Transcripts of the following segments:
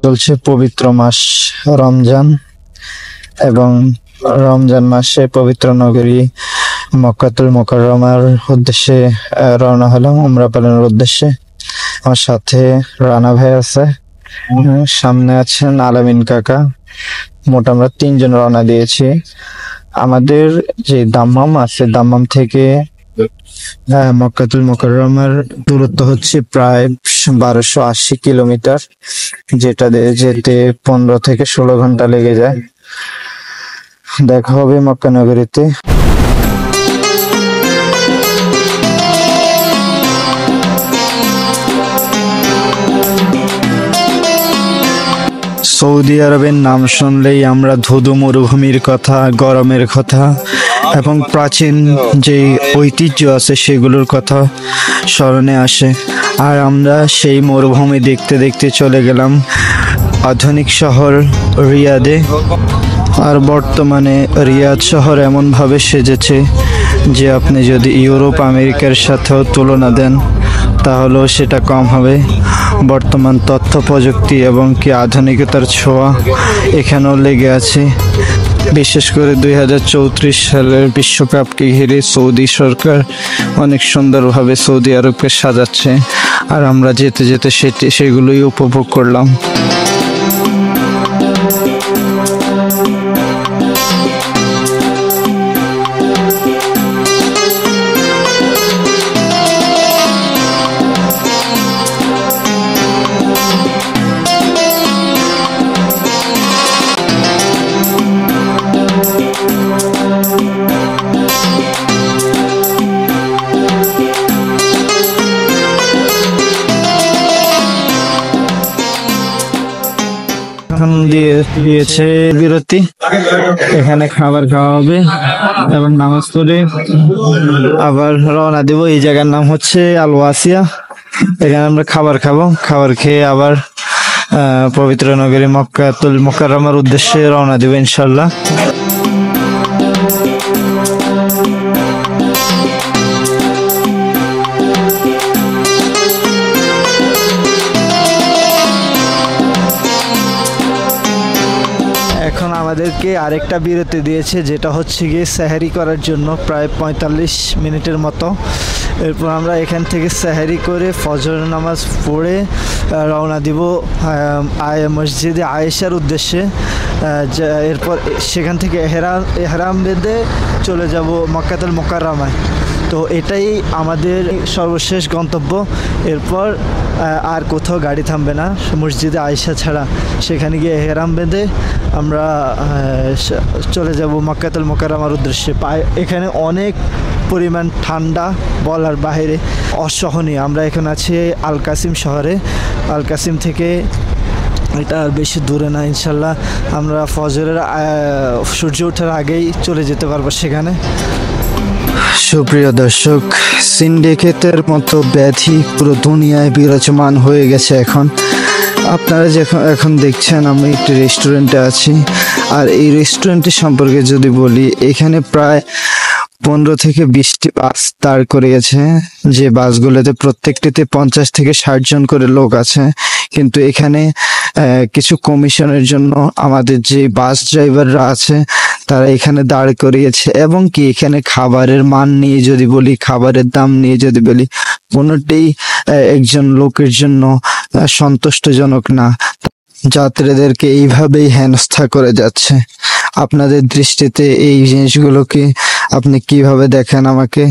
চলছে পবিত্র মাস রমজান এবং রমজান মাসে পবিত্র নগরী মক্কাতুল মুকাররমার উদ্দেশ্যে রওনা হলাম উমরা পালনের উদ্দেশ্যে। আমার সাথে রানা ভাই আছে, সামনে আছেন আলামিন কাকা। মোট আমরা 3 জন রওনা দিয়েছি। আমাদের যে দাম্মাম আছে, দাম্মাম থেকে মক্কাতুল মুকাররমার দূরত্ব হচ্ছে প্রায় 1280 কিলোমিটার, যেটা যেতে 15 থেকে 16 ঘন্টা লেগে যায়। দেখা হবে মক্কা নগরীতে। সৌদি আরবের নাম শুনলেই আমরা ধুধু মরুভূমির কথা, গরমের কথা এবং প্রাচীন যে ঐতিহ্য আছে সেগুলোর কথা স্মরণে আসে। আর আমরা সেই মরুভূমি দেখতে দেখতে চলে গেলাম আধুনিক শহর রিয়াদে। আর বর্তমানে রিয়াদ শহর এমনভাবে সেজেছে যে আপনি যদি ইউরোপ আমেরিকার সাথেও তুলনা দেন তাহলেও সেটা কম হবে। বর্তমান তথ্য প্রযুক্তি এবং কি আধুনিকতার ছোঁয়া এখানেও লেগে আছে। বিশেষ করে 2034 সালের বিশ্বকাপকে ঘিরে সৌদি সরকার অনেক সুন্দরভাবে সৌদি আরবকে সাজাচ্ছে, আর আমরা যেতে যেতে সেগুলোই উপভোগ করলাম। দিয়েছে বিরতি, এখানে খাবার খাওয়া হবে এবং নামাজ পড়ে আবার রওনা দেব। এই জায়গার নাম হচ্ছে আল ওয়াসিয়া। এখানে আমরা খাবার খাবো, খাবার খেয়ে আবার পবিত্র নগরী মক্কাতুল মুকাররমার উদ্দেশ্যে রওনা দেব ইনশাল্লাহ। এখন আমাদেরকে আরেকটা বিরতি দিয়েছে, যেটা হচ্ছে গিয়ে সেহরি করার জন্য প্রায় 45 মিনিটের মতো। এরপর আমরা এখান থেকে সেহরি করে ফজর নামাজ পড়ে রওনা দিব মসজিদে আয়েশার উদ্দেশ্যে। এরপর সেখান থেকে এহরাম বেঁধে চলে যাব মক্কাতুল মুকাররমায়। তো এটাই আমাদের সর্বশেষ গন্তব্য। এরপর আর কোথাও গাড়ি থামবে না মসজিদে আয়েশা ছাড়া। সেখানে গিয়ে এহরাম বেঁধে আমরা চলে যাব মক্কাতুল মুকাররমার উদ্দেশ্যে। এখানে অনেক পরিমাণ ঠান্ডা বলার বাইরে, অসহনীয়। আমরা এখন আছি আল কাসিম শহরে। আল কাসিম থেকে এটা আর বেশি দূরে না, ইনশাল্লাহ আমরা ফজরের সূর্য ওঠার আগেই চলে যেতে পারবো সেখানে। সুপ্রিয় দর্শক, সিন্ডিকেটের মতো ব্যাধি পুরো দুনিয়ায় বিরাজমান হয়ে গেছে এখন। আপনারা এখন দেখছেন আমি একটি রেস্টুরেন্টে আছি। আর এই রেস্টুরেন্টের সম্পর্কে যদি বলি, এখানে প্রায় 15 থেকে 20টি বাস দাঁড় করিয়েছে, যে বাসগুলোতে প্রত্যেকটিতে 50 থেকে 60 জন করে লোক আছে। কিন্তু এখানে কিছু কমিশনের জন্য আমাদের যে বাস ড্রাইভাররা আছে তারা এখানে দাঁড় করিয়েছে। এবং কি এখানে খাবারের মান নিয়ে যদি বলি, খাবারের দাম নিয়ে যদি বলি, কোনোটাই একজন লোকের জন্য সন্তুষ্টজনক না। যাত্রীদেরকে এইভাবেই হেনস্থা করে যাচ্ছে। আপনাদের দৃষ্টিতে এই জিনিসগুলোকে আপনি কিভাবে দেখেন আমাকে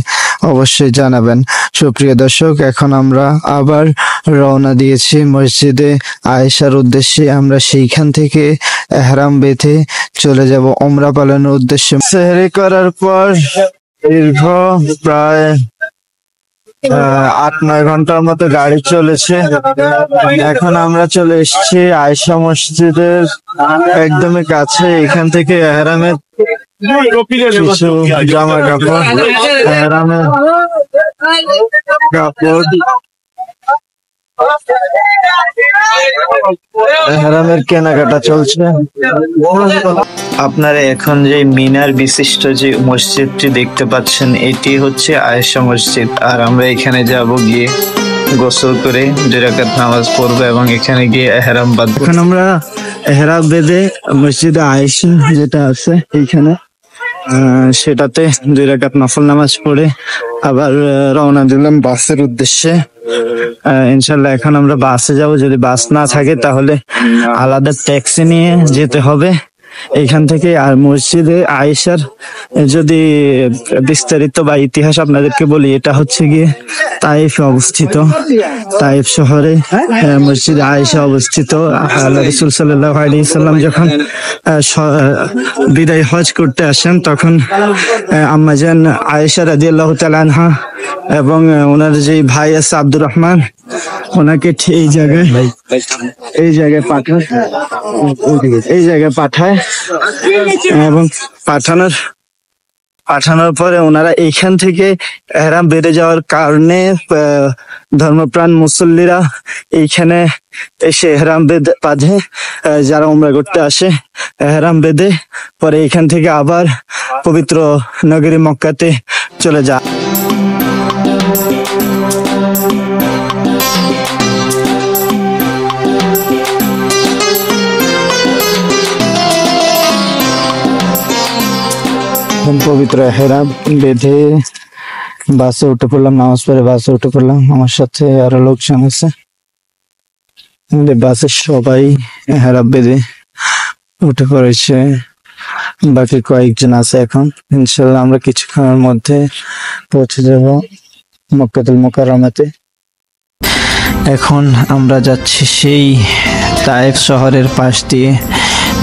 অবশ্যই জানাবেন। সুপ্রিয় দর্শক, এখন আমরা আবার রওনা দিয়েছি মসজিদে আয়েশার উদ্দেশ্যে। আমরা সেইখান থেকে এহরাম বেঁধে চলে যাব উমরা পালনের উদ্দেশ্যে। সেহরি করার পর দীর্ঘ প্রায় 8-9 ঘন্টার মতো গাড়ি চলেছে। এখন আমরা চলে এসেছি আয়েশা মসজিদের একদমই কাছে। এখান থেকে এহরামের কিছু জামা কাপড়, এহরামের কাপড়, এহরামের কেনাকাটা চলছে। আপনারা এখন যে মিনার বিশিষ্ট যে মসজিদটি দেখতে পাচ্ছেন, এটি হচ্ছে আয়েশা মসজিদ। আর আমরা এখানে যাব গিয়ে গোসল করে 2 রাকাত নামাজ পড়বো এবং এখানে গিয়ে ইহরাম বাঁধবো। এখন আমরা ইহরাম বেঁধে মসজিদে আয়েশা যেটা আছে এইখানে সেটাতে 2 রাকাত নফল নামাজ পড়ে আবার রওনা দিলাম বাসের উদ্দেশ্যে। ইনশাল্লাহ এখন আমরা বাসে যাব, যদি বাস না থাকে তাহলে আলাদা ট্যাক্সি নিয়ে যেতে হবে এইখান থেকে। আর মসজিদে আয়েশার যদি বিস্তারিত বা ইতিহাস আপনাদেরকে বলি, এটা হচ্ছে গিয়ে তাইফে অবস্থিত। তাইফ শহরে মসজিদে আয়েশা অবস্থিত। আল্লাহ রাসূল সাল্লাল্লাহু আলাইহি সাল্লাম যখন বিদায় হজ করতে আসেন তখন আম্মাজান আয়েশা রাদিয়াল্লাহু তাআলা আনহা এবং ওনার যে ভাই আছে আব্দুর রহমান, ওনাকে এই জায়গায় পাঠায় এবং পাঠানোর পরে ওনারা এইখান থেকে ইহরাম বেঁধে যাওয়ার কারণে ধর্মপ্রাণ মুসল্লিরা এইখানে এসে ইহরাম বাঁধে। যারা উমরা করতে আসে ইহরাম বেঁধে পরে এইখান থেকে আবার পবিত্র নগরী মক্কাতে চলে যায়। পবিত্র ইহরাম বেঁধে বাসে উঠে পড়লাম, নামাজ পড়ে বাসে উঠে পড়লাম। আমার সাথে আরো লোকজন আছে, বাসের সবাই ইহরাম বেঁধে উঠে পড়েছে, বাকি কয়েকজন আছে। এখন ইনশাল্লাহ আমরা কিছুক্ষণের মধ্যে পৌঁছে যাব মক্কাতুল মুকাররমাতে। এখন আমরা যাচ্ছি সেই তায়েফ শহরের পাশ দিয়ে,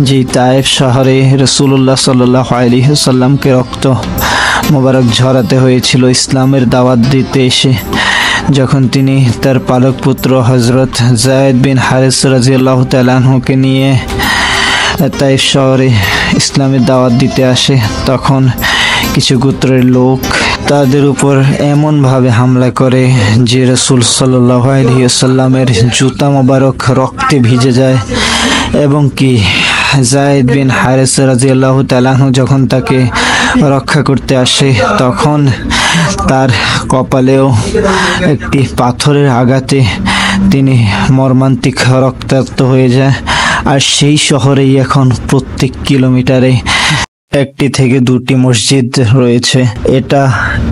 যে তায়েফ শহরে রাসূলুল্লাহ সাল্লাল্লাহু আলাইহি ওয়াসাল্লামকে রক্ত মোবারক ঝরাতে হয়েছিল ইসলামের দাওয়াত দিতে এসে, যখন তিনি তার পালক পুত্র হযরত যায়েদ বিন হারিস রাদিয়াল্লাহু তাআলা আনহুকে নিয়ে তায়েফ শহরে ইসলামের দাওয়াত দিতে আসে। তখন কিছু গোত্রের লোক তাদের উপর এমন ভাবে হামলা করে যে রাসূল সাল্লাল্লাহু আলাইহি ওয়াসাল্লামের জুতা মোবারক রক্তে ভিজে যায় এবং কি যায়েদ বিন হারিস রাদিয়াল্লাহু তাআলা আনহু যখন তাকে রক্ষা করতে আসে তখন তার কপালেও একটি পাথরের আঘাতে তিনি মর্মান্তিক রক্তাক্ত হয়ে যায়। আর সেই শহরেই এখন প্রত্যেক কিলোমিটারে 1টি থেকে 2টি মসজিদ রয়েছে। এটা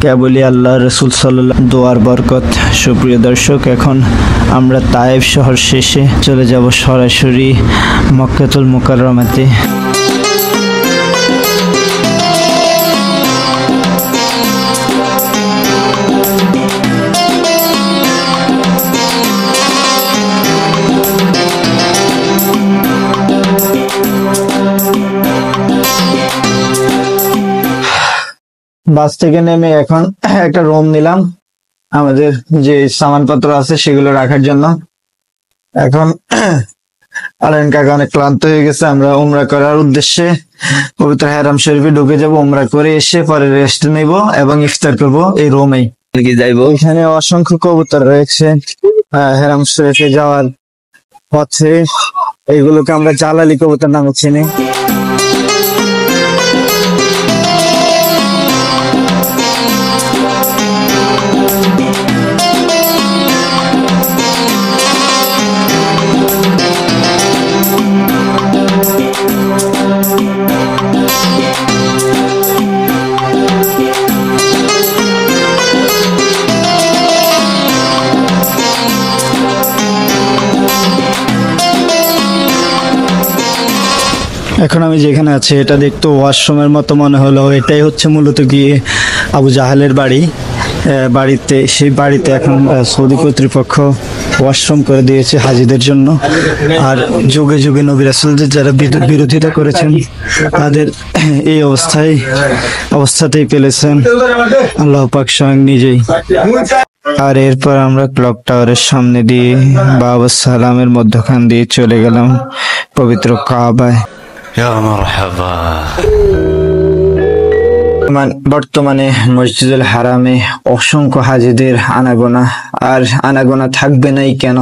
কেবলই আল্লাহ রাসূল সাল্লাল্লাহু দোয়ার বরকত। সুপ্রিয় দর্শক, এখন আমরা তায়েফ শহর শেষে চলে যাব সরাসরি মক্কাতুল মুকাররমাতে। বাস থেকে নেমে এখন একটা রুম নিলাম আমাদের যে সামানপত্র আছে সেগুলো রাখার জন্য। এখন আলাইন কাকা অনেক ক্লান্ত হয়ে গেছে, আমরা উমরা করার উদ্দেশ্যে পবিত্র হারাম শরীফে ঢুকে যাব। উমরা করে এসে পরে রেস্ট নেব এবং ইফতার করব এই রুমেই যাইব। এখানে অসংখ্য কবুতর রয়েছে হারাম শরীফে যাওয়ার পথে, এইগুলোকে আমরা জালালি কবুতর নামে চিনি। এখন আমি যেখানে আছি এটা দেখতে ওয়াশরুমের মতো মনে হলো, এটাই হচ্ছে মূলত গিয়ে আবু জাহালের বাড়িতে। সেই বাড়িতে এখন সৌদি কর্তৃপক্ষ ওয়াশরুম করে দিয়েছে হাজিদের জন্য। আর যুগে যুগে নবী রাসূলদের যারা বিরোধিতা করেছেন তাদের এই অবস্থাতেই পেলেছেন আল্লাহ পাক স্বয়ং নিজেই। আর এরপর আমরা ক্লক টাওয়ারের সামনে দিয়ে বাবা সালামের মধ্যখান দিয়ে চলে গেলাম পবিত্র কাবায়। বর্তমানে মসজিদুল হারামে অসংখ্য হাজিদের আনাগোনা, আর আনাগোনা থাকবে নাই কেন?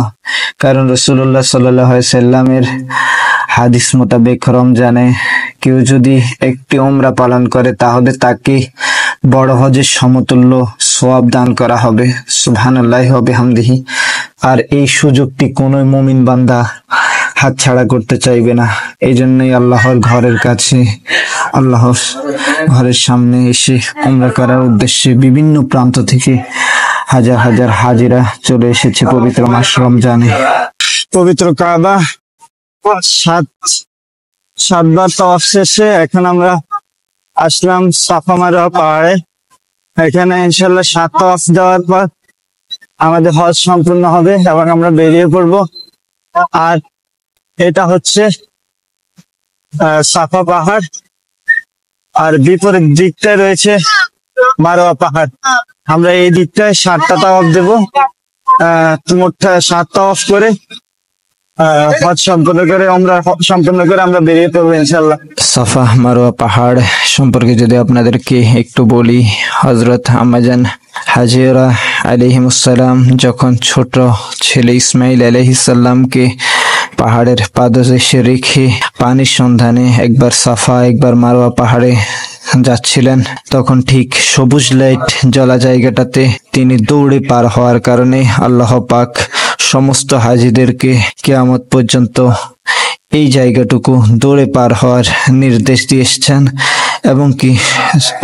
কারণ রাসূলুল্লাহ সাল্লাল্লাহু আলাইহি সাল্লামের হাদিস মোতাবেক রমজানে কেউ যদি একটি উমরা পালন করে তাহলে তাকে বড় হজের সমতুল্য সওয়াব দান করা হবে, সুবহানাল্লাহি ওয়া বিহামদিহি। আর এই সুযোগটি কোনো মুমিন বান্দা হাতছাড়া করতে চাইবে না। এই জন্যই আল্লাহর ঘরের কাছে, আল্লাহর ঘরের সামনে এসে উমরা করার উদ্দেশ্যে বিভিন্ন প্রান্ত থেকে হাজার হাজার হাজিরা চলে এসেছে পবিত্র মাস রমজানে। পবিত্র কাবা সাতবার তাওয়াফ শেষে এখন আমরা আসলাম সাফা মারওয়া পাহাড়ে। এখানে ইনশাল্লাহ 7 তাওয়াফ দেওয়ার পর আমাদের হজ সম্পূর্ণ হবে এবং আমরা বেরিয়ে পড়ব। আর এটা হচ্ছে সাফা পাহাড়, আর বিপরীত দিকটায় রয়েছে মারওয়া পাহাড়। আমরা এই দিকটায় 7টা তাওয়াফ দেব। মোট 7 তাওয়াফ করে হজ সম্পন্ন করে আমরা বেরিয়ে পড়বো ইনশাল্লাহ। সাফা মারওয়া পাহাড় সম্পর্কে যদি আপনাদেরকে একটু বলি, হযরত আম্মাজান হাজেরা আলাইহিমুসসালাম যখন ছোট ছেলে ইসমাইল আলাইহিসসালামকে পাহাড়ের পাদদেশে রেখে পানির সন্ধানে একবার সাফা একবার মারওয়া পাহাড়ে যাচ্ছিলেন, তখন ঠিক সবুজ লাইট জ্বলা জায়গাটাতে তিনি দৌড়ে পার হওয়ার কারণে আল্লাহ পাক সমস্ত হাজিদেরকে কিয়ামত পর্যন্ত এই জায়গাটুকু দৌড়ে পার হওয়ার নির্দেশ দিয়েছেন, এবং কি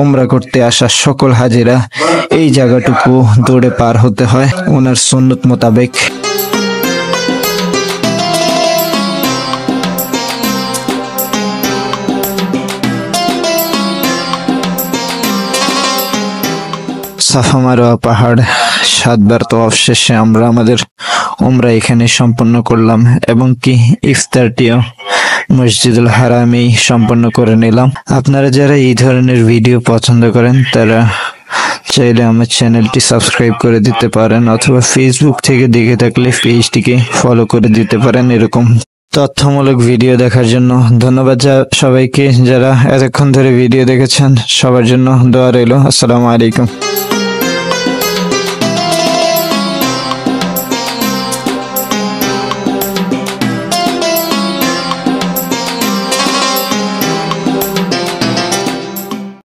উমরা করতে আসা সকল হাজিরা এই জায়গাটুকু দৌড়ে পার হতে হয় ওনার সুন্নত মোতাবেক। সাফা মারওয়া পাহাড় 7 বার তাওয়াফ শেষে আমরা আমাদের উমরা এখানে সম্পন্ন করলাম, এবং কি ইফতারটিও মসজিদুল হারামেই সম্পন্ন করে নিলাম। আপনারা যারা এই ধরনের ভিডিও পছন্দ করেন তারা চাইলে আমার চ্যানেলটি সাবস্ক্রাইব করে দিতে পারেন, অথবা ফেসবুক থেকে দেখে থাকলে পেজটিকে ফলো করে দিতে পারেন। এরকম তথ্যমূলক ভিডিও দেখার জন্য ধন্যবাদ সবাইকে। যারা এতক্ষণ ধরে ভিডিও দেখেছেন সবার জন্য দোয়া রইল। আসসালামু আলাইকুম।